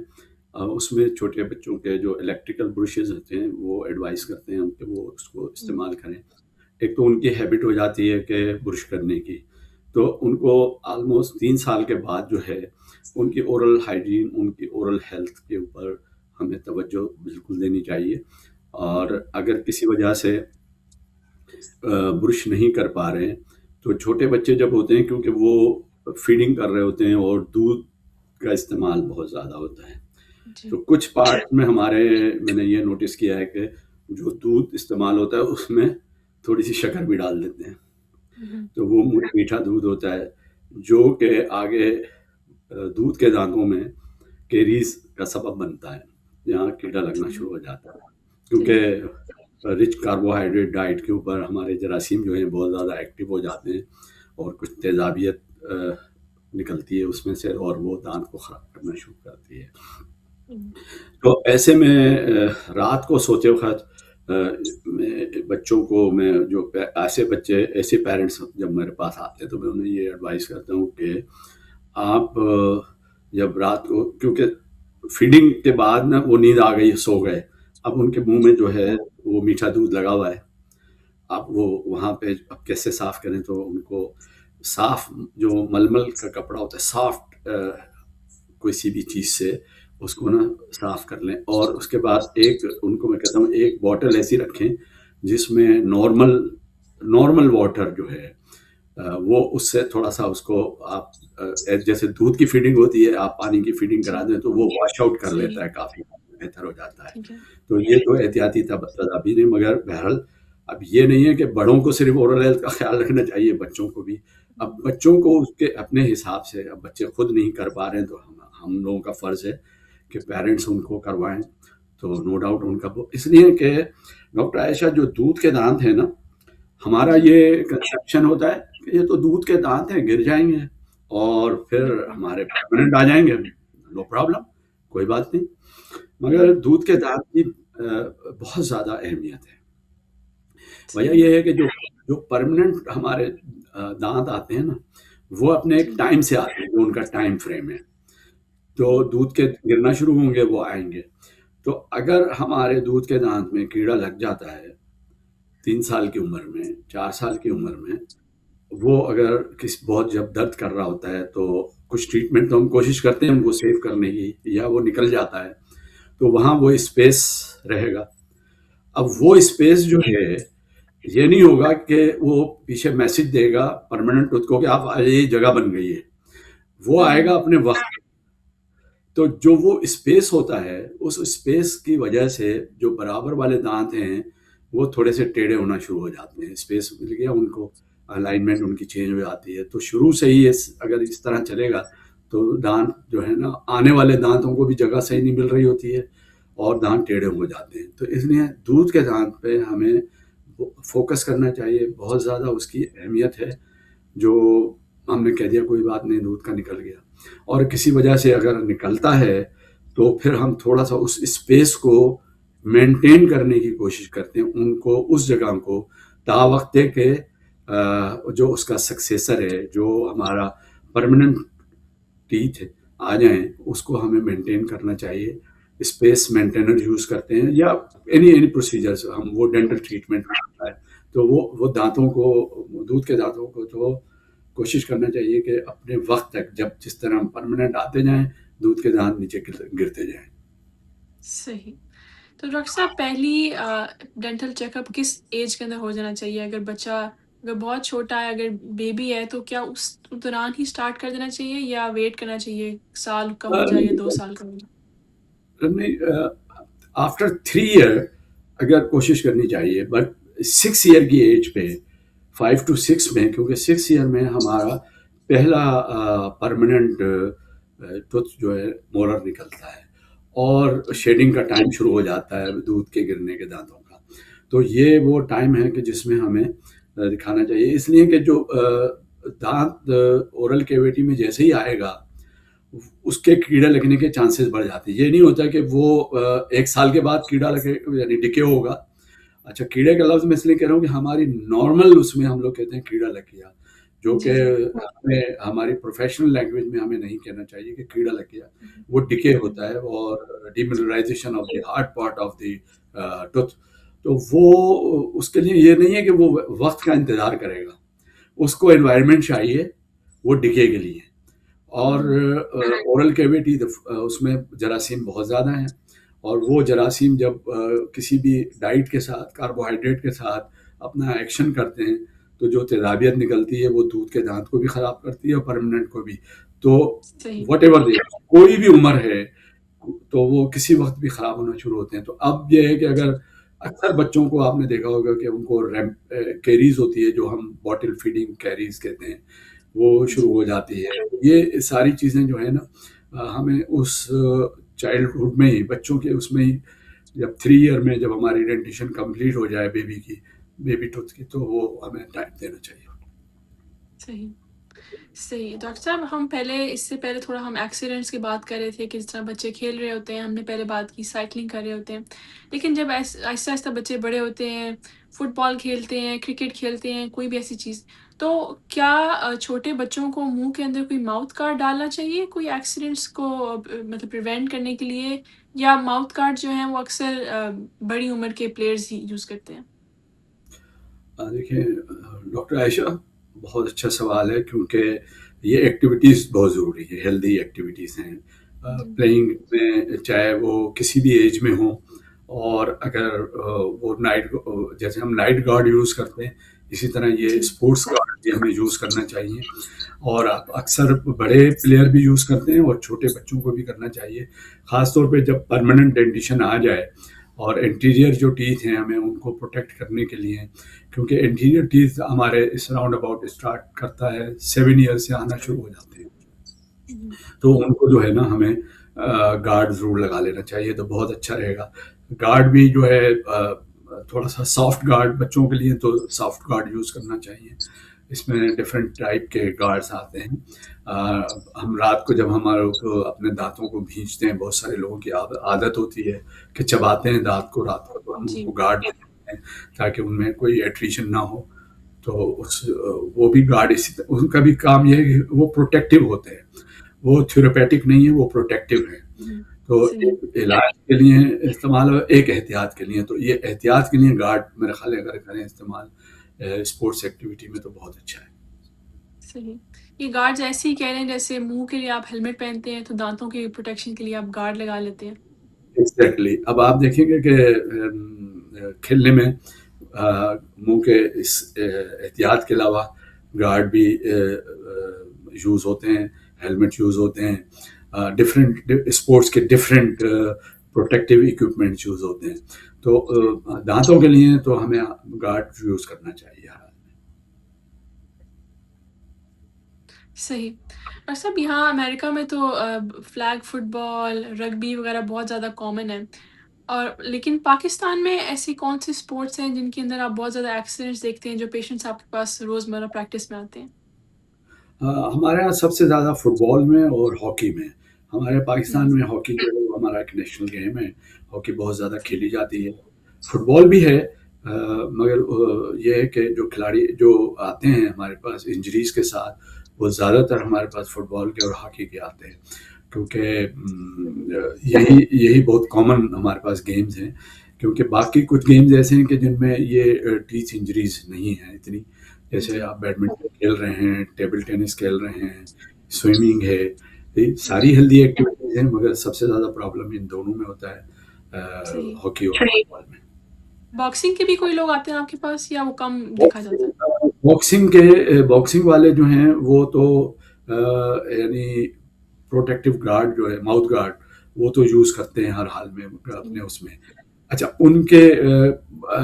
اس میں چھوٹے بچوں کے جو الیکٹریکل برشز ہوتے ہیں وہ ایڈوائز کرتے ہیں کہ وہ اس کو استعمال کریں. ایک تو ان کی ہیبٹ ہو جاتی ہے کہ برش کرنے کی، تو ان کو آلموسٹ 3 سال کے بعد جو ہے ان کی اورل ہائیجین، ان کی اورل ہیلتھ کے اوپر ہمیں توجہ بالکل دینی چاہیے. اور اگر کسی وجہ سے برش نہیں کر پا رہے ہیں تو چھوٹے بچے جب ہوتے ہیں کیونکہ وہ فیڈنگ کر رہے ہوتے ہیں اور دودھ کا استعمال بہت زیادہ ہوتا ہے، جی. تو کچھ پارٹ میں میں نے یہ نوٹس کیا ہے کہ جو دودھ استعمال ہوتا ہے اس میں تھوڑی سی شکر بھی ڈال دیتے ہیں، تو وہ میٹھا دودھ ہوتا ہے جو کہ آگے دودھ کے دانتوں میں کیریز کا سبب بنتا ہے، یہاں کیڑا لگنا شروع ہو جاتا ہے. کیونکہ رچ کاربوہائیڈریٹ ڈائٹ کے اوپر ہمارے جراثیم جو ہیں بہت زیادہ ایکٹیو ہو جاتے ہیں اور کچھ تیزابیت نکلتی ہے اس میں سے اور وہ دانت کو خراب کرنا شروع کرتی ہے. تو ایسے میں رات کو سوتے وقت بچوں کو میں جو ایسے پیرنٹس جب میرے پاس آتے ہیں تو میں انہیں یہ ایڈوائز کرتا ہوں کہ آپ جب رات کو، کیونکہ فیڈنگ کے بعد نا وہ نیند آ گئی، سو گئے، اب ان کے منہ میں جو ہے وہ میٹھا دودھ لگا ہوا ہے، اب وہ وہاں پہ اب کیسے صاف کریں؟ تو ان کو صاف جو ململ کا کپڑا ہوتا ہے، سافٹ کوئی سی بھی چیز سے اس کو نا صاف کر لیں. اور اس کے بعد ان کو میں کہتا ہوں ایک بوٹل ایسی رکھیں جس میں نارمل واٹر جو ہے وہ اس سے تھوڑا سا اس کو آپ جیسے دودھ کی فیڈنگ ہوتی ہے، آپ پانی کی فیڈنگ کرا دیں تو وہ واش آؤٹ کر لیتا ہے، کافی بہتر ہو جاتا ہے. تو یہ تو احتیاطی تدابیر ہیں، مگر بہرحال اب یہ نہیں ہے کہ بڑوں کو صرف اورل ہیلتھ کا خیال رکھنا چاہیے، بچوں کو بھی. اب بچوں کو اس کے اپنے حساب سے، اب بچے خود نہیں کر پا رہے ہیں تو ہم لوگوں کا فرض ہے کہ پیرنٹس ان کو کروائیں. تو نو ڈاؤٹ ان کا اس لیے کہ ڈاکٹر عائشہ جو دودھ کے دانت ہیں نا، ہمارا یہ کنسیپشن ہوتا ہے کہ یہ تو دودھ کے دانت ہیں، گر جائیں گے اور پھر ہمارے پرماننٹ آ جائیں گے، نو پرابلم، کوئی بات نہیں. مگر دودھ کے دانت کی بہت زیادہ اہمیت ہے. وجہ یہ ہے کہ جو پرماننٹ ہمارے دانت آتے ہیں نا، وہ اپنے ایک ٹائم سے آتے ہیں، جو ان کا ٹائم فریم ہے. تو دودھ کے گرنا شروع ہوں گے، وہ آئیں گے. تو اگر ہمارے دودھ کے دانت میں کیڑا لگ جاتا ہے 3 سال کی عمر میں، 4 سال کی عمر میں، وہ اگر بہت جب درد کر رہا ہوتا ہے تو کچھ ٹریٹمنٹ تو ہم کوشش کرتے ہیں ان کو سیو کرنے کی، یا وہ نکل جاتا ہے تو وہاں وہ اسپیس رہے گا. اب وہ اسپیس جو ہے یہ نہیں ہوگا کہ وہ پیچھے میسج دے گا پرماننٹ ٹوتھ کو کہ آپ یہ جگہ بن گئی ہے، وہ آئے گا اپنے وقت. تو جو وہ اسپیس ہوتا ہے، اس اسپیس کی وجہ سے جو برابر والے دانت ہیں وہ تھوڑے سے ٹیڑھے ہونا شروع ہو جاتے ہیں. اسپیس مل گیا ان کو، الائنمنٹ ان کی چینج ہو جاتی ہے. تو شروع سے ہی اگر اس طرح چلے گا تو دانت جو ہے نا، آنے والے دانتوں کو بھی جگہ صحیح نہیں مل رہی ہوتی ہے اور دانت ٹیڑھے ہو جاتے ہیں. تو اس لیے دودھ کے دانت پہ ہمیں فوکس کرنا چاہیے، بہت زیادہ اس کی اہمیت ہے. جو ہم نے کہہ دیا کوئی بات نہیں، دودھ کا نکل گیا، اور کسی وجہ سے اگر نکلتا ہے تو پھر ہم تھوڑا سا اس اسپیس کو مینٹین کرنے کی کوشش کرتے ہیں، ان کو اس جگہ کو تا وقت ہے کہ جو اس کا سکسیسر ہے، جو ہمارا پرماننٹ ٹیتھ آ جائیں، اس کو ہمیں مینٹین کرنا چاہیے. اسپیس مینٹینر یوز کرتے ہیں یا اینی پروسیجرز، ہم وہ ڈینٹل ٹریٹمنٹ ہوتا ہے تو وہ دانتوں کو، دودھ کے دانتوں کو تو کوشش کرنا چاہیے کہ اپنے وقت تک جب جس طرح ہم پرماننٹ آتے جائیں، دودھ کے دانت نیچے گرتے جائیں. صحیح. تو ڈاکٹر صاحب پہلی ڈینٹل چیک اپ کس ایج کے اندر ہو جانا چاہیے؟ اگر بچہ اگر بہت چھوٹا ہے، اگر بیبی ہے، تو کیا اس دوران ہی اسٹارٹ کر دینا چاہیے یا ویٹ کرنا چاہیے سال کا ہو جائے یا 2 سال کا ہو جائے؟ نہیں، آفٹر 3 ایئر اگر کوشش کرنی چاہیے، بٹ 6 ایئر کی ایج پہ 5 to 6 میں، کیونکہ 6 ایئر میں ہمارا پہلا پرماننٹ ٹوتھ جو ہے مولر نکلتا ہے اور شیڈنگ کا ٹائم شروع ہو جاتا ہے دودھ کے گرنے کے دانتوں کا. تو یہ وہ ٹائم ہے کہ جس میں ہمیں دکھانا چاہیے، اس لیے کہ جو دانت اورل کیویٹی میں جیسے ہی آئے گا اس کے کیڑے لگنے کے چانسز بڑھ جاتے ہیں. یہ نہیں ہوتا کہ وہ 1 سال کے بعد کیڑا لگے یعنی ڈکے ہوگا. اچھا، کیڑے کا لفظ میں اس لیے کہہ رہا ہوں کہ ہماری نارمل اس میں ہم لوگ کہتے ہیں کیڑا لگ گیا، جو کہ ہمیں ہماری پروفیشنل لینگویج میں ہمیں نہیں کہنا چاہیے کہ کیڑا لگ گیا. وہ ڈکے ہوتا ہے اور demineralization of the hard part of the tooth. تو وہ اس کے لیے یہ نہیں ہے کہ وہ وقت کا انتظار کرے گا، اس کو انوائرمنٹ چاہیے وہ ڈکے کے لیے. اور اورل کیویٹی اس میں جراثیم بہت زیادہ ہیں، اور وہ جراثیم جب کسی بھی ڈائٹ کے ساتھ کاربوہائیڈریٹ کے ساتھ اپنا ایکشن کرتے ہیں تو جو تیزابیت نکلتی ہے وہ دودھ کے دانت کو بھی خراب کرتی ہے اور پرماننٹ کو بھی. تو وٹ ایور کوئی بھی عمر ہے تو وہ کسی وقت بھی خراب ہونا شروع ہوتے ہیں. تو اب یہ ہے کہ اگر اکثر بچوں کو آپ نے دیکھا ہوگا کہ ان کو کیریز ہوتی ہے جو ہم باٹل فیڈنگ کیریز کہتے ہیں، وہ شروع ہو جاتی ہے. یہ ساری چیزیں جو ہے نا ہمیں اس چائلڈہڈ میں ہی، بچوں کے اس میں ہی، جب 3 ایئر میں جب ہماری ڈینٹیشن کمپلیٹ ہو جائے بیبی ٹوتھ کی، تو وہ ہمیں ٹائم دینا چاہیے. صحیح ڈاکٹر صاحب، ہم اس سے پہلے تھوڑا ہم ایکسیڈنٹس کی بات کر رہے تھے کہ جس طرح بچے کھیل رہے ہوتے ہیں، ہم نے پہلے بات کی سائیکلنگ کر رہے ہوتے ہیں، لیکن جب آہستہ آہستہ بچے بڑے ہوتے ہیں، فٹ بال کھیلتے ہیں، کرکٹ کھیلتے ہیں، کوئی بھی ایسی چیز، تو کیا چھوٹے بچوں کو منہ کے اندر کوئی ماؤتھ گارڈ ڈالنا چاہیے کوئی ایکسیڈنٹس کو مطلب پریونٹ کرنے کے لیے، یا ماؤتھ گارڈ جو ہیں وہ اکثر بڑی عمر کے پلیئرز ہی یوز کرتے ہیں؟ دیکھیں ڈاکٹر عائشہ، بہت اچھا سوال ہے، کیونکہ یہ ایکٹیویٹیز بہت ضروری ہے، ہیلدی ایکٹیویٹیز ہیں. پلینگ میں چاہے وہ کسی بھی ایج میں ہوں، اور اگر وہ جیسے ہم نائٹ گارڈ یوز کرتے ہیں، اسی طرح یہ اسپورٹس گارڈ بھی ہمیں یوز کرنا چاہیے. اور اکثر بڑے پلیئر بھی یوز کرتے ہیں اور چھوٹے بچوں کو بھی کرنا چاہیے، خاص طور پہ جب پرماننٹ ڈینٹیشن آ جائے اور انٹیریئر جو ٹیتھ ہیں ہمیں ان کو پروٹیکٹ کرنے کے لیے، کیونکہ انٹیریئر ٹیتھ ہمارے اس راؤنڈ اباؤٹ اسٹارٹ کرتا ہے 7 ایئر سے آنا شروع ہو جاتے ہیں. تو ان کو جو ہے نا ہمیں گارڈ ضرور لگا لینا چاہیے، تو بہت اچھا رہے گا. گارڈ بھی جو ہے تھوڑا سا سافٹ گارڈ بچوں کے لیے، تو سافٹ گارڈ یوز کرنا چاہیے. اس میں ڈفرینٹ ٹائپ کے گارڈس آتے ہیں. ہم رات کو جب ہمارے اپنے دانتوں کو بھینچتے ہیں، بہت سارے لوگوں کی عادت ہوتی ہے کہ چباتے ہیں دانت کو رات کو، تو ہم ان کو گارڈ دیتے ہیں تاکہ ان میں کوئی ایٹریشن نہ ہو. تو وہ بھی گارڈ ان کا بھی کام یہ ہے کہ وہ پروٹیکٹیو ہوتے ہیں، وہ تھیوریپیٹک نہیں ہے، وہ پروٹیکٹیو ہے. تو علاج کے لیے استعمال ہے، ایک احتیاط کے لیے. تو یہ احتیاط کے لیے گارڈ میرے خیال ہے اگر کریں استعمال اسپورٹس ایکٹیویٹی میں تو بہت اچھا ہے. صحیح. یہ گارڈز ایسے ہی کہہ رہے ہیں جیسے منہ کے لیے آپ ہیلمٹ پہنتے ہیں تو دانتوں کی پروٹیکشن کے لیے آپ گارڈ لگا لیتے ہیں. ایگزیکٹلی. اب آپ دیکھیں گے کہ کھیلنے میں منہ کے اس احتیاط کے علاوہ گارڈ بھی یوز ہوتے ہیں، ہیلمٹ یوز ہوتے ہیں، ڈفرینٹ اسپورٹس کے ڈفرینٹ پروٹیکٹیو اکوپمنٹ یوز ہوتے ہیں. تو دانتوں کے لیے تو ہمیں گارڈ یوز کرنا چاہیے. صحیح. اور سب یہاں امریکہ میں تو فلیگ فٹ بال، رگبی وغیرہ بہت زیادہ کامن ہے، اور لیکن پاکستان میں ایسی کون سی اسپورٹس ہیں جن کے اندر آپ بہت زیادہ ایکسیڈنٹس دیکھتے ہیں جو پیشنٹس آپ کے پاس روزمرہ پریکٹس میں آتے ہیں؟ ہمارے یہاں سب سے زیادہ فٹ بال میں اور ہاکی میں. ہمارے پاکستان میں ہاکی جو ہے وہ ہمارا ایک نیشنل گیم ہے، ہاکی بہت زیادہ کھیلی جاتی ہے. فٹ بال بھی ہے، مگر یہ ہے کہ جو کھلاڑی جو آتے ہیں ہمارے پاس انجریز کے ساتھ، وہ زیادہ تر ہمارے پاس فٹ بال کے اور ہاکی کے آتے ہیں، کیونکہ یہی بہت کامن ہمارے پاس گیمز ہیں. کیونکہ باقی کچھ گیمز ایسے ہیں کہ جن میں یہ ٹیتھ انجریز نہیں ہیں اتنی، جیسے آپ بیڈمنٹن کھیل رہے ہیں، ٹیبل ٹینس کھیل رہے ہیں، سوئمنگ ہے، ساری ہیلدی ایکٹیویٹیز ہیں، مگر سب سے زیادہ پرابلم ان دونوں میں ہوتا ہے صحیح. ہاکی اور فٹ بال میں. باکسنگ کے بھی کوئی لوگ آتے ہیں آپ کے پاس یا وہ کم دیکھا جاتا ہے؟ باکسنگ والے جو ہیں وہ تو یعنی پروٹیکٹیو گارڈ جو ہے ماؤتھ گارڈ وہ تو یوز کرتے ہیں ہر حال میں اپنے اس میں. اچھا ان کے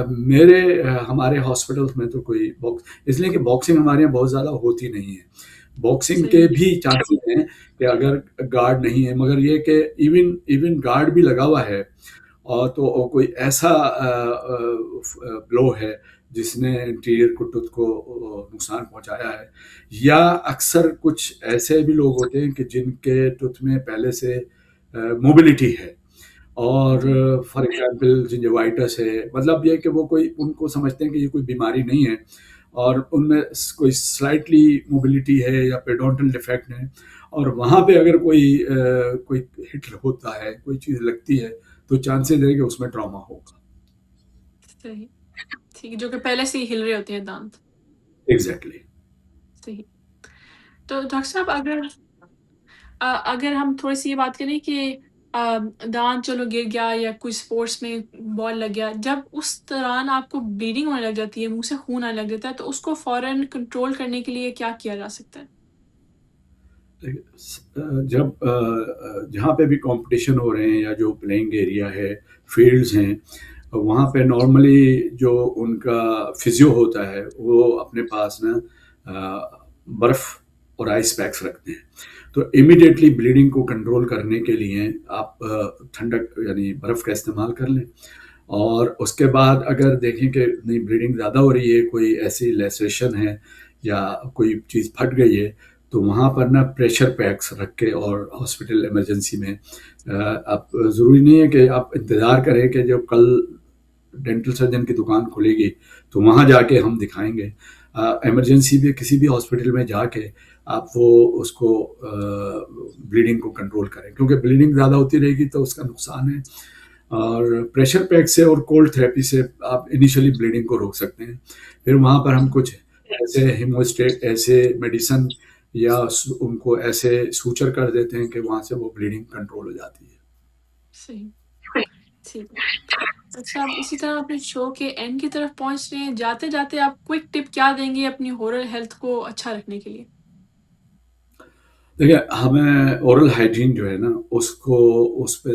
میرے ہمارے ہاسپٹلس میں تو کوئی اس لیے کہ باکسنگ ہمارے یہاں بہت زیادہ ہوتی نہیں ہے. باکسنگ کے صحیح. بھی چانسز ہیں کہ اگر گارڈ نہیں ہے، مگر یہ کہ ایون گارڈ بھی لگا ہوا ہے اور تو کوئی ایسا بلو ہے جس نے انٹیریئر کو ٹوتھ کو نقصان پہنچایا ہے، یا اکثر کچھ ایسے بھی لوگ ہوتے ہیں کہ جن کے ٹوتھ میں پہلے سے موبلٹی ہے اور جی. فار ایگزامپل جنجوائٹس ہے، مطلب یہ کہ وہ کوئی ان کو سمجھتے ہیں کہ یہ کوئی بیماری نہیں ہے اور ان میں کوئی سلائٹلی موبلٹی ہے یا پیڈونٹل ڈیفیکٹ ہے، اور وہاں پہ اگر کوئی ہٹ ہوتا ہے، کوئی چیز لگتی ہے تو چانسز ہے کہ اس میں ٹراما ہوگا. صحیح. ٹھیک ہے، جو کہ پہلے سے ہی ہل رہے ہوتے ہیں دانت. ایگزیکٹلی. صحیح. تو ڈاکٹر صاحب اگر ہم تھوڑی سی یہ بات کریں کہ دانت چلو گر گیا یا کوئی اسپورٹس میں بال لگ گیا، جب اس دوران آپ کو بلیڈنگ ہونے لگ جاتی ہے، منہ سے خون آنے لگ جاتا ہے، تو اس کو فوراً کنٹرول کرنے کے لیے کیا کیا جا سکتا ہے؟ جب جہاں پہ بھی کمپٹیشن ہو رہے ہیں یا جو پلینگ ایریا ہے، فیلڈز ہیں، وہاں پہ نارملی جو ان کا فزیو ہوتا ہے وہ اپنے پاس نا برف اور آئس پیکس رکھتے ہیں. تو امیڈیٹلی بلیڈنگ کو کنٹرول کرنے کے لیے آپ ٹھنڈک یعنی برف کا استعمال کر لیں، اور اس کے بعد اگر دیکھیں کہ نہیں بلیڈنگ زیادہ ہو رہی ہے، کوئی ایسی لیسریشن ہے یا کوئی چیز پھٹ گئی ہے، تو وہاں پر نا پریشر پیکس رکھ کے اور ہاسپٹل ایمرجنسی میں آپ ضروری نہیں ہے کہ آپ انتظار کریں کہ جب کل ڈینٹل سرجن کی دکان کھلے گی تو وہاں جا کے ہم دکھائیں گے. ایمرجنسی بھی کسی بھی ہاسپٹل میں جا کے آپ وہ اس کو بلیڈنگ کو کنٹرول کریں، کیونکہ بلیڈنگ زیادہ ہوتی رہے گی تو اس کا نقصان ہے. اور پریشر پیک سے اور کولڈ تھراپی سے آپ انیشلی بلیڈنگ کو روک سکتے ہیں. پھر وہاں پر ہم کچھ ایسے ہیموسٹیٹ ایسے میڈیسن یا ان کو ایسے سوچر کر دیتے ہیں کہ وہاں سے وہ بلیڈنگ کنٹرول ہو جاتی ہے. صحیح. ٹھیک ہے. اچھا، اب اسی طرح اپنے شو کے اینڈ کی طرف پہنچ رہے ہیں. جاتے جاتے آپ کوئک ٹپ کیا دیں گے اپنی اورل ہیلتھ کو اچھا رکھنے کے لیے؟ دیکھیے ہمیں اورل ہائیجین جو ہے نا اس پہ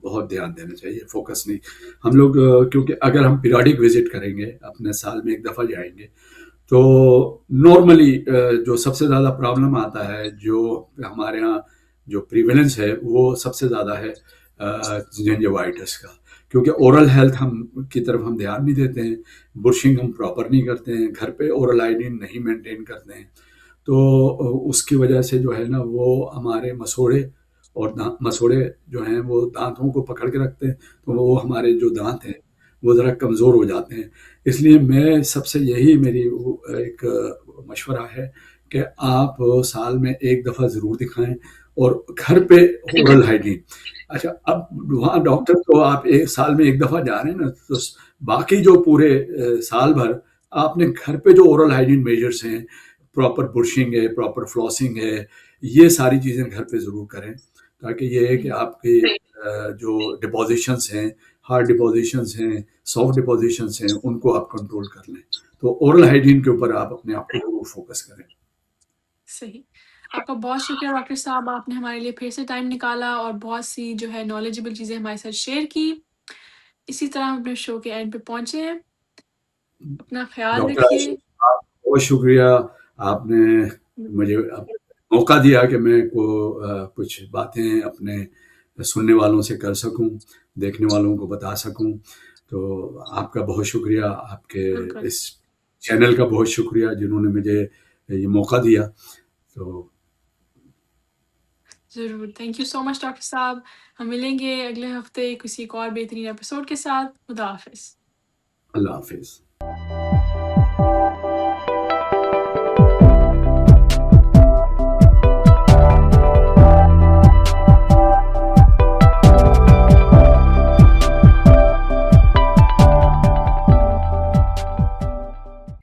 بہت دھیان دینا چاہیے، فوکس نہیں. ہم لوگ کیونکہ اگر ہم پیریوڈک وزٹ کریں گے، اپنے سال میں ایک دفعہ جائیں گے، تو نارملی جو سب سے زیادہ پرابلم آتا ہے، جو ہمارے ہاں جو پریویلنس ہے وہ سب سے زیادہ ہے جنجوائٹس کا، کیونکہ اورل ہیلتھ کی طرف ہم دھیان نہیں دیتے ہیں. برشنگ ہم پراپر نہیں کرتے ہیں، گھر پہ اورل ہائیجین نہیں مینٹین کرتے ہیں، تو اس کی وجہ سے جو ہے نا وہ ہمارے مسوڑے اور مسوڑے جو ہیں وہ دانتوں کو پکڑ کے رکھتے ہیں، تو وہ ہمارے جو دانت ہیں وہ ذرا کمزور ہو جاتے ہیں. اس لیے میں سب سے یہی میری ایک مشورہ ہے کہ آپ سال میں ایک دفعہ ضرور دکھائیں اور گھر پہ اورل ہائیجین. اچھا اب وہاں ڈاکٹر تو آپ ایک سال میں ایک دفعہ جا رہے ہیں نا، تو باقی جو پورے سال بھر آپ نے گھر پہ جو اورل ہائیجین میجرز ہیں، پراپر برشنگ ہے، پراپر فلاسنگ ہے، یہ ساری چیزیں گھر پہ ضرور کریں، تاکہ یہ ہے کہ آپ کی جو ڈپوزیشنس ہیں، ہارڈ ڈپوزیشنس ہیں، سافٹ ڈپوزیشنس ہیں، ان کو آپ کنٹرول کر لیں. تو اورل ہائیجین کے اوپر آپ اپنے آپ کو فوکس کریں. صحیح. آپ کا بہت شکریہ ڈاکٹر صاحب، آپ نے ہمارے لیے پھر سے ٹائم نکالا اور بہت سی جو ہے نالجبل چیزیں ہمارے ساتھ شیئر کی. اسی طرح ہم اپنے شو کے اینڈ پہ پہنچے ہیں. اپنا خیال ڈاکٹر رکھیے. عاشق آپ بہت شکریہ، آپ نے مجھے موقع دیا کہ میں کچھ باتیں اپنے سننے والوں سے کر سکوں، دیکھنے والوں کو بتا سکوں. تو آپ کا بہت شکریہ، آپ کے بالکل اس چینل کا بہت شکریہ جنہوں نے مجھے یہ موقع دیا. تو ضرور. Thank you so much doctor صاحب. ہم ملیں گے اگلے ہفتے کسی ایک اور بہترین ایپیسوڈ کے ساتھ. خدا حافظ. اللہ حافظ.